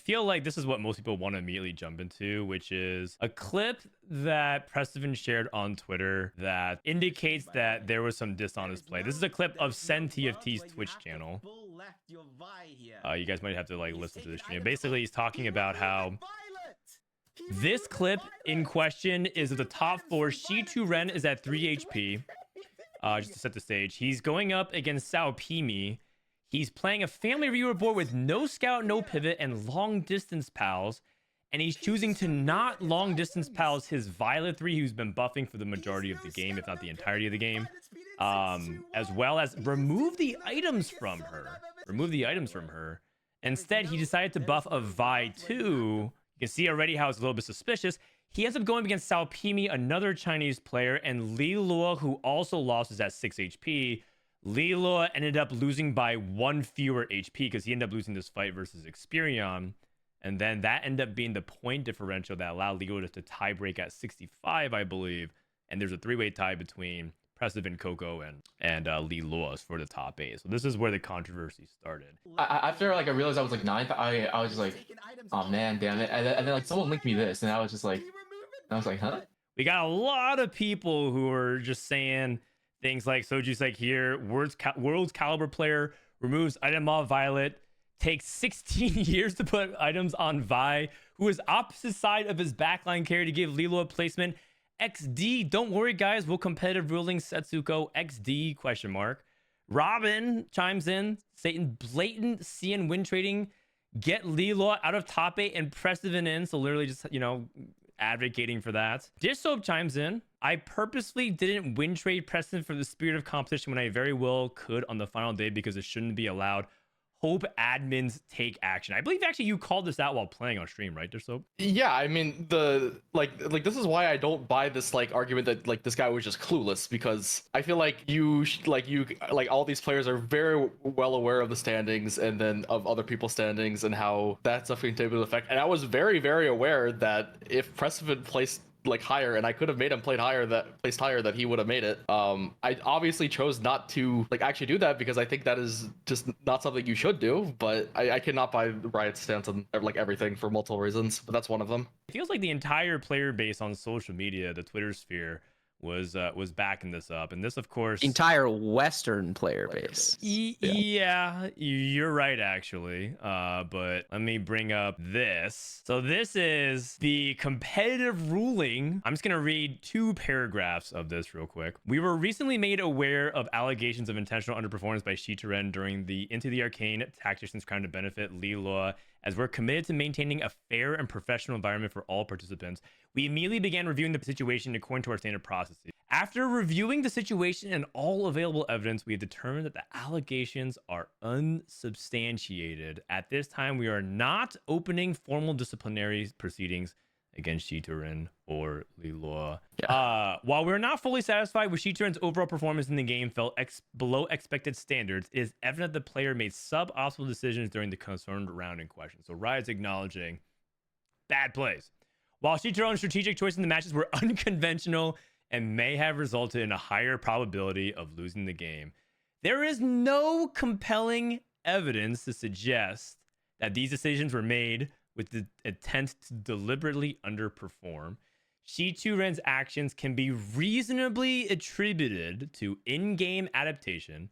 feel like this is what most people want to immediately jump into, which is a clip that Prestivent shared on Twitter that indicates that there was some dishonest play. This is a clip of TFT's Twitch channel. You guys might have to like listen to this stream. Basically, he's talking about how this clip in question is of the top 4. Shi2Ren is at 3 HP. Just to set the stage, he's going up against Sao Pimi. He's playing a family reward board with no scout, no pivot, and long distance pals. And he's choosing to not long distance pals his Violet 3, who's been buffing for the majority of the game, if not the entirety of the game. As well as remove the items from her. Instead, he decided to buff a Vi 2. You can see already how it's a little bit suspicious. He ends up going against Sao Pimi, another Chinese player, and Li Luo, who also lost, is at 6 HP. Li Luo ended up losing by 1 fewer HP because he ended up losing this fight versus Experion. And then that ended up being the point differential that allowed Li Luo to tie break at 65, I believe. And there's a 3-way tie between Prestivent, Coco, and Li Luo for the top 8. So this is where the controversy started. After like I realized I was like 9th, I was just like, oh man, damn it. And then like someone linked me this, and I was just like, huh? We got a lot of people who are just saying things like Soju's like here, world's caliber player removes item off Violet, takes 16 years to put items on Vi, who is opposite side of his backline carry to give Lilo a placement. XD, don't worry guys, will competitive ruling Setsuko XD question mark. Robin chimes in, Satan blatant CN win trading, get Lilo out of top 8 and Prestivent in, so literally just, you know, advocating for that. Dishsoap chimes in, I purposely didn't win trade Prestivent for the spirit of competition when I very well could on the final day because it shouldn't be allowed. Hope admins take action. I believe actually you called this out while playing on stream, right, Dishsoap? Yeah, I mean the like this is why I don't buy this like argument that like this guy was just clueless, because I feel like all these players are very well aware of the standings and then of other people's standings and how that's a favorable effect. And I was very aware that if Prestivent placed like higher and I could have made him placed higher that he would have made it. I obviously chose not to like actually do that because I think that is just not something you should do, but I cannot buy Riot's stance on like everything for multiple reasons, but that's one of them. It feels like the entire player base on social media, the Twitter sphere, was backing this up, and this of course entire Western player base. Yeah, you're right actually, but let me bring up this. So this is the competitive ruling. I'm just gonna read 2 paragraphs of this real quick. We were recently made aware of allegations of intentional underperformance by Shi2Ren during the Into the Arcane Tactician's Crown to benefit Li Luo. As we're committed to maintaining a fair and professional environment for all participants, we immediately began reviewing the situation according to our standard processes. After reviewing the situation and all available evidence, we have determined that the allegations are unsubstantiated. At this time, we are not opening formal disciplinary proceedings against Shi2Ren or Li Luo. Yeah. While we're not fully satisfied with Shi2Ren's overall performance in the game fell below expected standards, it is evident the player made suboptimal decisions during the concerned round in question. So Riot's acknowledging bad plays. While Shi2Ren's strategic choices in the matches were unconventional and may have resulted in a higher probability of losing the game, there is no compelling evidence to suggest that these decisions were made with the intent to deliberately underperform. Shi2Ren's actions can be reasonably attributed to in-game adaptation,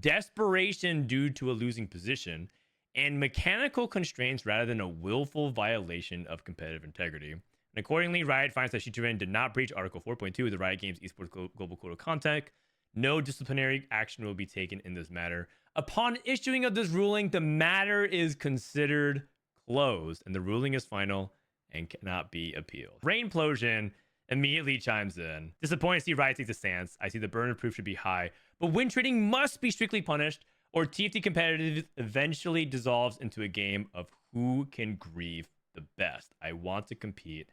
desperation due to a losing position, and mechanical constraints rather than a willful violation of competitive integrity. And accordingly, Riot finds that Shi2Ren did not breach Article 4.2 of the Riot Games Esports Global Code of Conduct. No disciplinary action will be taken in this matter. Upon issuing of this ruling, the matter is considered closed and the ruling is final and cannot be appealed. Rainplosion immediately chimes in. Disappointed to see Riot take the stance. I see the burden of proof should be high, but win trading must be strictly punished or TFT competitive eventually dissolves into a game of who can grieve the best. I want to compete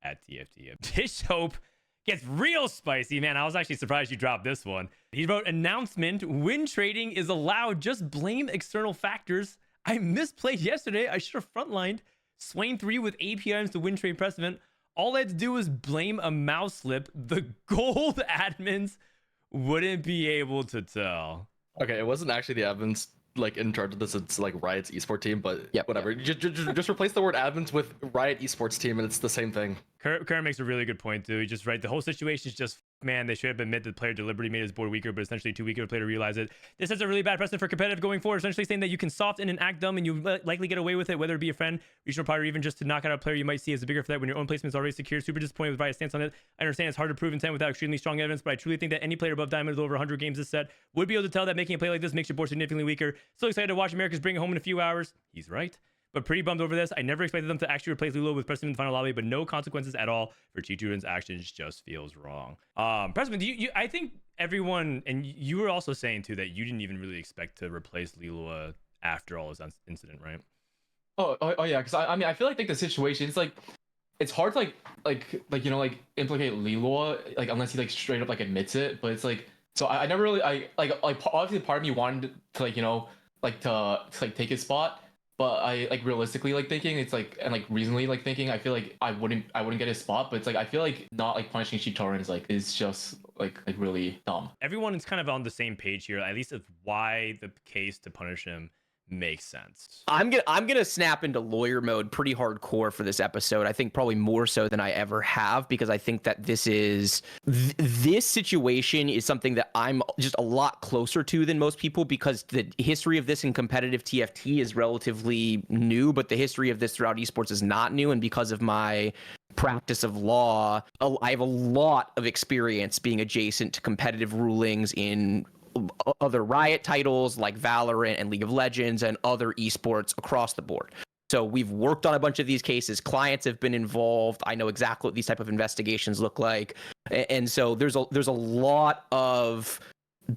at TFT. Dishsoap gets real spicy, man. I was actually surprised you dropped this one. He wrote, announcement, win trading is allowed, just blame external factors. I misplayed yesterday. I should have frontlined. Swain 3 with APIs to win trade Prestivent. All I had to do was blame a mouse slip. The gold admins wouldn't be able to tell. Okay, it wasn't actually the admins like in charge of this. It's like Riot's esports team, but Yep, whatever. Just replace the word admins with Riot esports team, and it's the same thing. Kurt makes a really good point too. He just right. The whole situation is just, man, they should have admitted the player deliberately made his board weaker, but essentially too weak of a player to realize it. This has a really bad precedent for competitive going forward, essentially saying that you can soften and act dumb and you likely get away with it, whether it be a friend, regional partner, or even just to knock out a player you might see as a bigger threat when your own placement is already secure. Super disappointed with Riot's stance on it. I understand it's hard to prove intent without extremely strong evidence, but I truly think that any player above Diamond with over 100 games this set would be able to tell that making a play like this makes your board significantly weaker. So excited to watch Americans bring it home in a few hours. He's right. But pretty bummed over this. I never expected them to actually replace Lilo with Prestivent in the final lobby, but no consequences at all for Chichurin's actions. Just feels wrong. Prestivent, I think everyone, and you were also saying too that you didn't even really expect to replace Lilo after all this incident, right? Oh yeah, because I mean I feel like the situation it's like it's hard to like implicate Lilo like unless he like straight up like admits it, but it's like so I never really like obviously part of me wanted to like to take his spot. But I like realistically like thinking it's like and like reasonably like thinking I feel like I wouldn't get his spot, but it's like I feel like not like punishing Chichurin is just like really dumb. Everyone is kind of on the same page here, at least of why the case to punish him makes sense. I'm gonna snap into lawyer mode pretty hardcore for this episode. I think probably more so than I ever have, because I think that this situation is something that I'm just a lot closer to than most people, because the history of this in competitive TFT is relatively new, but the history of this throughout esports is not new. And because of my practice of law, I have a lot of experience being adjacent to competitive rulings in other Riot titles like Valorant and League of Legends and other esports across the board. So we've worked on a bunch of these cases. Clients have been involved. I know exactly what these type of investigations look like. And so there's a lot of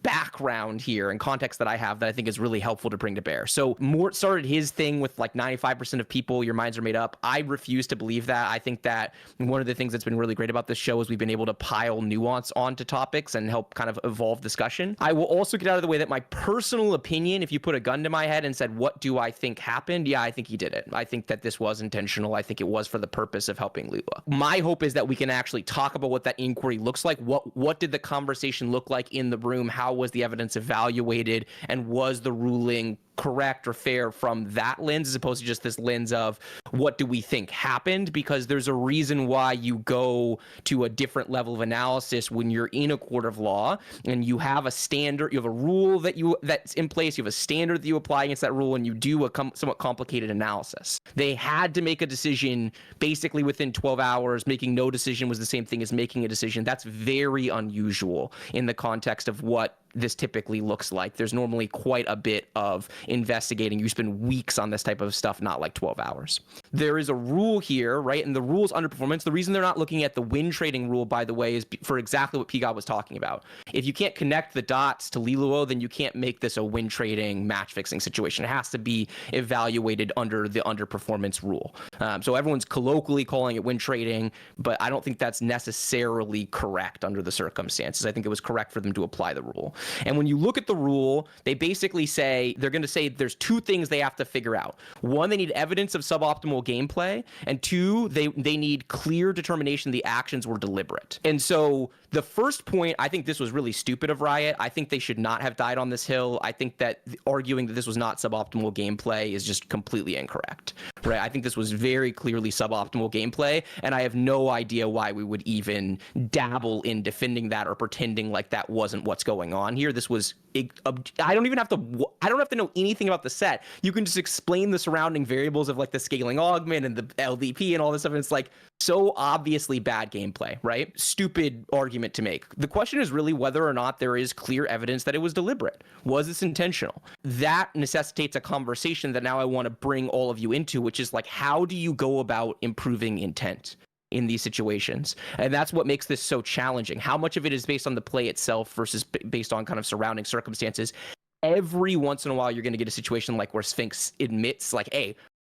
background here and context that I have that I think is really helpful to bring to bear. So Mort started his thing with like 95% of people, your minds are made up. I refuse to believe that. I think that one of the things that's been really great about this show is we've been able to pile nuance onto topics and help kind of evolve discussion. I will also get out of the way that my personal opinion, if you put a gun to my head and said, what do I think happened? Yeah, I think he did it. I think that this was intentional. I think it was for the purpose of helping Lula. My hope is that we can actually talk about what that inquiry looks like. What did the conversation look like in the room? How was the evidence evaluated, and was the ruling correct or fair from that lens, as opposed to just this lens of what do we think happened? Because there's a reason why you go to a different level of analysis when you're in a court of law and you have a standard, you have a rule that's in place, you have a standard that you apply against that rule, and you do a somewhat complicated analysis. They had to make a decision basically within 12 hours. Making no decision was the same thing as making a decision. That's very unusual in the context of what this typically looks like. There's normally quite a bit of investigating. You spend weeks on this type of stuff, not like 12 hours. There is a rule here, right? And the rule's underperformance. The reason they're not looking at the Wintrading rule, by the way, is for exactly what P-God was talking about. If you can't connect the dots to Liluo, then you can't make this a Wintrading match fixing situation. It has to be evaluated under the underperformance rule. So everyone's colloquially calling it Wintrading, but I don't think that's necessarily correct under the circumstances. I think it was correct for them to apply the rule. And when you look at the rule, they basically say, they're going to say there's two things they have to figure out. One, they need evidence of suboptimal gameplay. And two, they need clear determination the actions were deliberate. And so the first point, I think this was really stupid of Riot. I think they should not have died on this hill. I think that arguing that this was not suboptimal gameplay is just completely incorrect, right? I think this was very clearly suboptimal gameplay, and I have no idea why we would even dabble in defending that or pretending like that wasn't what's going on here. This was, I don't have to know anything about the set. You can just explain the surrounding variables of like the scaling augment and the LDP and all this stuff, and it's like so obviously bad gameplay, right? Stupid argument to make. The question is really whether or not there is clear evidence that it was deliberate. Was this intentional? That necessitates a conversation that now I want to bring all of you into, which is like, how do you go about improving intent in these situations? And that's what makes this so challenging. How much of it is based on the play itself versus based on kind of surrounding circumstances? Every once in a while, you're going to get a situation like where Sphinx admits like, hey,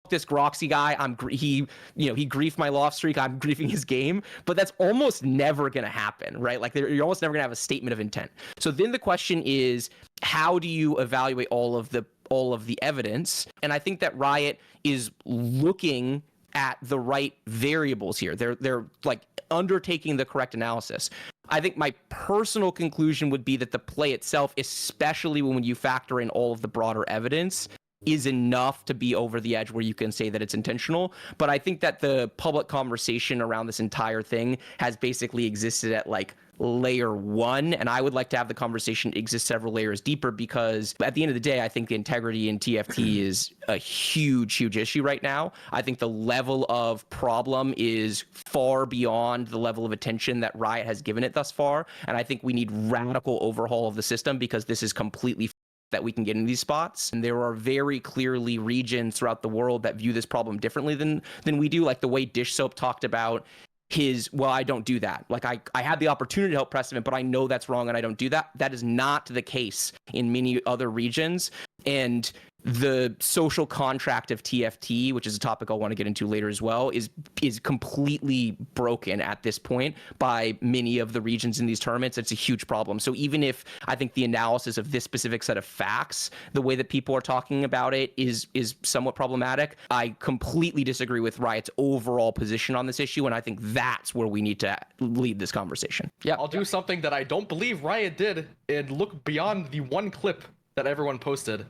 this Groxy guy, he griefed my loft streak, I'm griefing his game, but that's almost never going to happen, right? Like you're almost never going to have a statement of intent. So then the question is, how do you evaluate all of the evidence? And I think that Riot is looking at the right variables here. They're like undertaking the correct analysis. I think my personal conclusion would be that the play itself, especially when you factor in all of the broader evidence, is enough to be over the edge where you can say that it's intentional. But I think that the public conversation around this entire thing has basically existed at like layer 1, and I would like to have the conversation exist several layers deeper, because at the end of the day, I think the integrity in TFT is a huge issue right now. I think the level of problem is far beyond the level of attention that Riot has given it thus far, and I think we need radical overhaul of the system, because this is completely that we can get in these spots. And there are very clearly regions throughout the world that view this problem differently than we do, like the way Dishsoap talked about his, well, I don't do that. Like I had the opportunity to help Prestivent, but I know that's wrong and I don't do that. That is not the case in many other regions. And the social contract of TFT, which is a topic I'll want to get into later as well, is completely broken at this point by many of the regions in these tournaments. It's a huge problem. So even if I think the analysis of this specific set of facts, the way that people are talking about it is somewhat problematic, I completely disagree with Riot's overall position on this issue, and I think that's where we need to lead this conversation. Yeah, I'll do something that I don't believe Riot did and look beyond the one clip that everyone posted.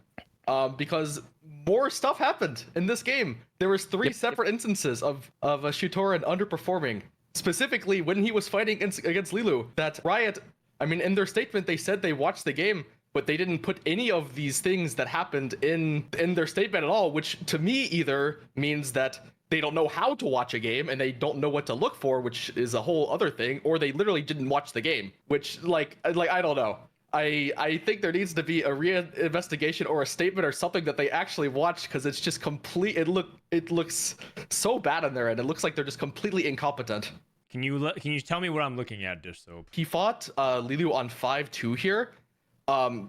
Because more stuff happened in this game. There was 3 separate instances of Shutoran underperforming. Specifically, when he was fighting against Lilu, that Riot, I mean, in their statement, they said they watched the game, but they didn't put any of these things that happened in their statement at all, which to me either means that they don't know how to watch a game and they don't know what to look for, which is a whole other thing, or they literally didn't watch the game, which like I don't know. I think there needs to be a re-investigation or a statement or something that they actually watched, because it's just complete. It looks so bad on their end. It looks like they're just completely incompetent. Can you tell me what I'm looking at, Dishsoap? He fought Lilu on 5-2 here.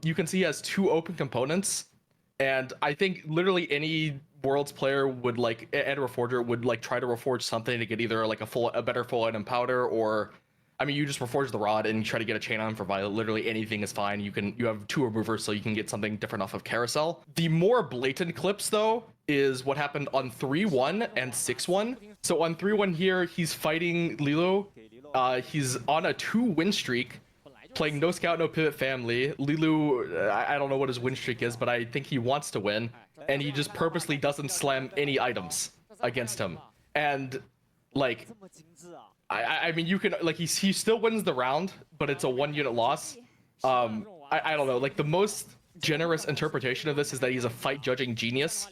You can see he has 2 open components, and I think literally any Worlds player would like, and Reforger would like try to reforge something to get either like a better full item powder, or I mean, you just reforge the rod and try to get a chain on for Violet. Literally anything is fine. You have 2 removers, so you can get something different off of Carousel. The more blatant clips, though, is what happened on 3-1 and 6-1. So on 3-1 here, he's fighting Lilo. He's on a 2-win streak, playing no scout, no pivot family. Lilu, I don't know what his win streak is, but I think he wants to win. And he just purposely doesn't slam any items against him. And, like, I mean, you can, like, he still wins the round, but it's a 1-unit loss. I don't know, like, the most generous interpretation of this is that he's a fight judging genius.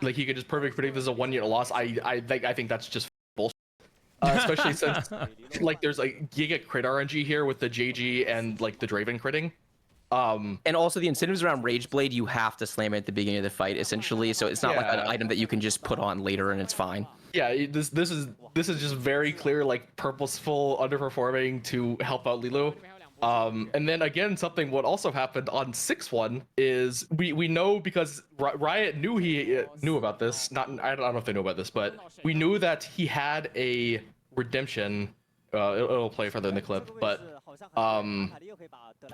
Like, he could just perfectly predict this is a 1-unit loss. I think that's just bullshit. Especially since, like, there's like giga crit RNG here with the JG and like the Draven critting. And also the incentives around Rage Blade, you have to slam it at the beginning of the fight, essentially. So it's not like an item that you can just put on later and it's fine. Yeah, this is just very clear, like, purposeful underperforming to help out Lilu. And then again, something what also happened on 6-1 is we know, because Riot knew about this. I don't know if they know about this, but we knew that he had a redemption. It'll play further in the clip, but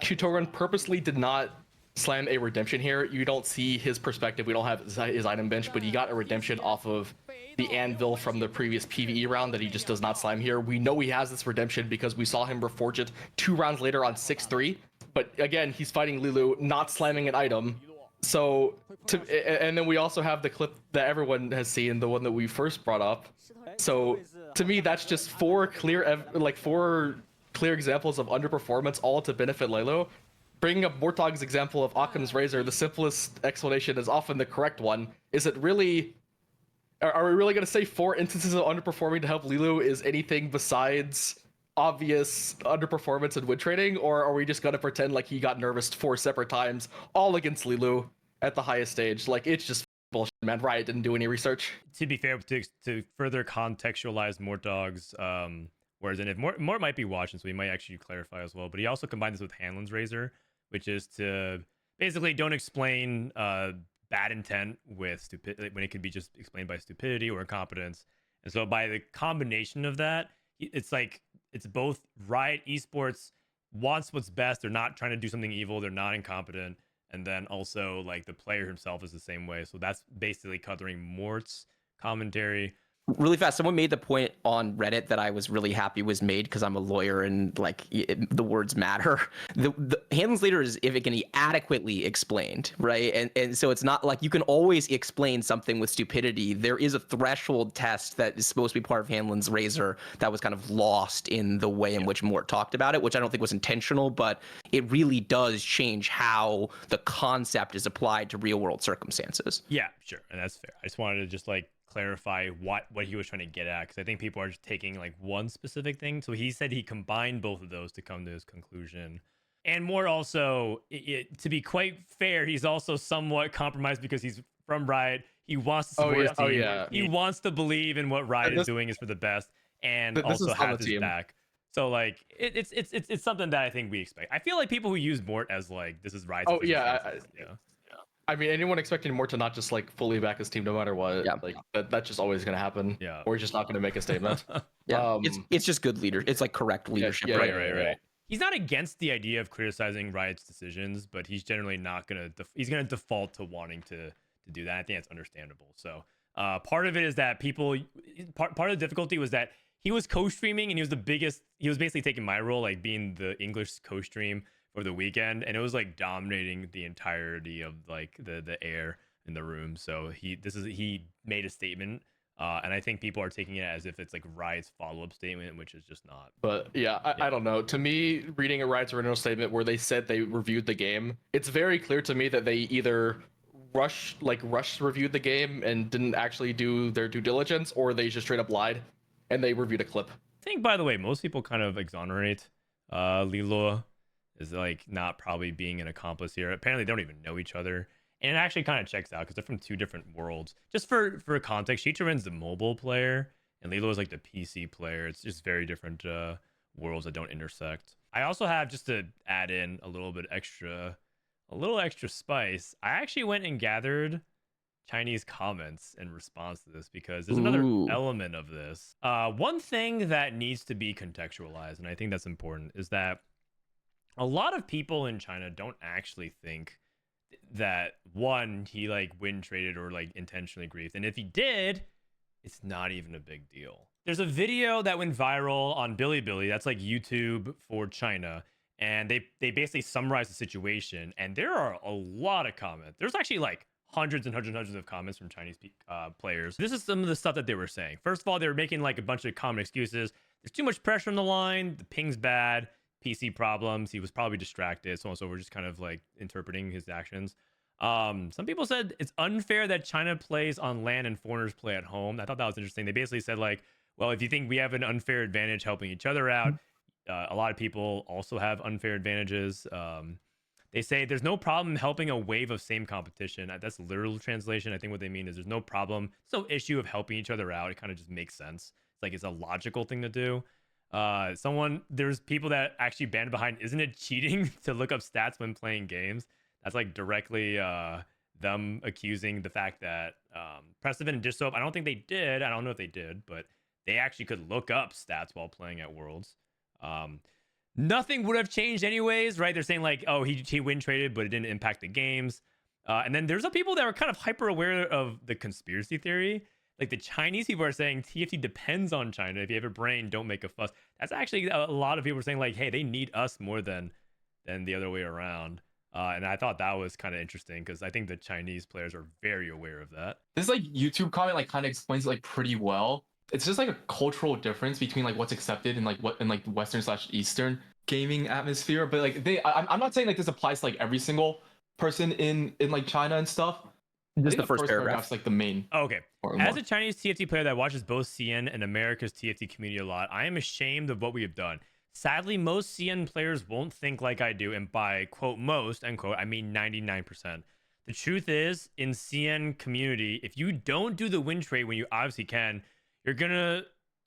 Shutoran purposely did not slam a redemption here. You don't see his perspective. We don't have his item bench, but he got a redemption off of the anvil from the previous PvE round that he just does not slam here. We know he has this redemption because we saw him reforge it 2 rounds later on 6-3. But again, he's fighting Lilu, not slamming an item. So, and then we also have the clip that everyone has seen, the one that we first brought up. So, to me, that's just 4 clear examples of underperformance, all to benefit Lilo. Bringing up Mortog's example of Occam's razor, the simplest explanation is often the correct one. Is it really... Are we really going to say 4 instances of underperforming to help Lilu is anything besides obvious underperformance in Wintrading, or are we just going to pretend like he got nervous 4 separate times, all against Lilu at the highest stage? Like, it's just bullshit, man. Riot didn't do any research. To be fair, to further contextualize Mortog's, whereas if Mort might be watching, so he might actually clarify as well, but he also combined this with Hanlon's razor, which is to basically don't explain bad intent with stupidity when it can be just explained by stupidity or incompetence. And so by the combination of that, it's like it's both Riot Esports wants what's best. They're not trying to do something evil. They're not incompetent. And then also like the player himself is the same way. So that's basically covering Mort's commentary. Really fast, someone made the point on Reddit that I was really happy was made because I'm a lawyer and like the words matter. The handlings leader is if it can be adequately explained, right? And so it's not like you can always explain something with stupidity. There is a threshold test that is supposed to be part of Hanlon's razor that was kind of lost in the way in which Mort talked about it, which I don't think was intentional, but it really does change how the concept is applied to real world circumstances. Yeah, sure, and that's fair. I just wanted to just like clarify what he was trying to get at, because I think people are just taking like one specific thing. So he said he combined both of those to come to his conclusion. And more also, to be quite fair, he's also somewhat compromised because he's from Riot. He wants to support his team. He wants to believe in what Riot is doing is for the best, and also have his back. So like it's something that I think we expect. I feel like people who use Mort as like this is Riot's. I mean, anyone expecting Mort to not just like fully back his team no matter what, like that's just always gonna happen. Yeah. Or he's just not gonna make a statement. It's just good leader. It's like correct leadership. Right. He's not against the idea of criticizing Riot's decisions, but he's generally not gonna. He's gonna default to wanting to do that. I think that's understandable. So part of it is that part of the difficulty was that he was co-streaming and he was the biggest. He was basically taking my role, like being the English co-stream for the weekend, and it was like dominating the entirety of like the air in the room. So he made a statement, and I think people are taking it as if it's like Riot's follow-up statement, which is just not. But I don't know. To me, reading a Riot's original statement where they said they reviewed the game, it's very clear to me that they either rush reviewed the game and didn't actually do their due diligence, or they just straight up lied and they reviewed a clip. I think, by the way, most people kind of exonerate Lilo is like not probably being an accomplice here. Apparently they don't even know each other, and it actually kind of checks out because they're from two different worlds. Just for context, Shichirin's the mobile player and Lilo is like the PC player. It's just very different worlds that don't intersect. I also have, just to add in a little extra spice, I actually went and gathered Chinese comments in response to this, because there's another element of this. One thing that needs to be contextualized, and I think that's important, is that a lot of people in China don't actually think that, one, he like win traded or like intentionally griefed. And if he did, it's not even a big deal. There's a video that went viral on Bilibili, that's like YouTube for China, and they basically summarize the situation, and there are a lot of comments. There's actually like hundreds of comments from Chinese players. This is some of the stuff that they were saying. First of all, they were making like a bunch of common excuses. There's too much pressure on the line, the ping's bad, PC problems, he was probably distracted, so on. So we're just kind of like interpreting his actions. Some people said it's unfair that China plays on LAN and foreigners play at home. I thought that was interesting. They basically said like, well, if you think we have an unfair advantage helping each other out, a lot of people also have unfair advantages. They say there's no problem helping a wave of same competition. That's literal translation. I think what they mean is there's no problem, there's no issue of helping each other out. It kind of just makes sense. It's like it's a logical thing to do. There's people that actually banned behind, isn't it cheating to look up stats when playing games? That's like directly them accusing the fact that Prestivent and Dishsoap, I don't think they did. I don't know if they did, but they actually could look up stats while playing at Worlds. Nothing would have changed anyways, right? They're saying like, oh, he win traded, but it didn't impact the games. And then there's some people that are kind of hyper aware of the conspiracy theory. Like the Chinese people are saying TFT depends on China. If you have a brain, don't make a fuss. That's actually a lot of people are saying like, hey, they need us more than the other way around. And I thought that was kind of interesting because I think the Chinese players are very aware of that. This like YouTube comment like kind of explains it like pretty well. It's just like a cultural difference between like what's accepted in like what in like the Western/Eastern gaming atmosphere. But like I'm not saying like this applies to like every single person in like China and stuff. Just the first paragraph's like the main. Okay. As a Chinese TFT player that watches both CN and America's TFT community a lot, I am ashamed of what we have done. Sadly, most CN players won't think like I do, and by quote most, end quote, I mean 99%. The truth is, in CN community, if you don't do the win trade when you obviously can, you're gonna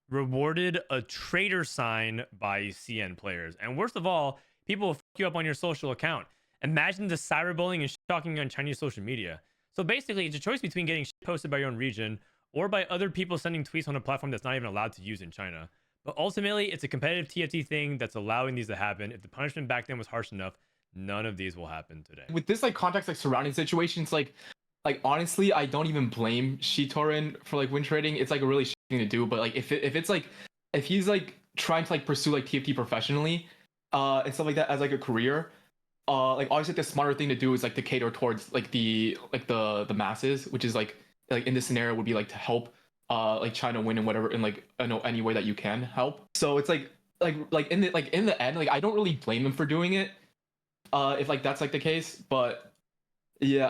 rewarded a traitor sign by CN players. And worst of all, people will fuck you up on your social account. Imagine the cyberbullying and talking on Chinese social media. So basically, it's a choice between getting posted by your own region or by other people sending tweets on a platform that's not even allowed to use in China. But ultimately, it's a competitive TFT thing that's allowing these to happen. If the punishment back then was harsh enough, none of these will happen today. With this like context, like surrounding situations, like honestly, I don't even blame Shitorin for like win trading. It's like a really thing to do. But like if it's like if he's like trying to like pursue like TFT professionally, and stuff like that as like a career, like obviously the smarter thing to do is like to cater towards like the masses, which is like in this scenario would be like to help like China win in whatever in like any way that you can help. So it's like in the end, like I don't really blame him for doing it, if like that's like the case. But yeah,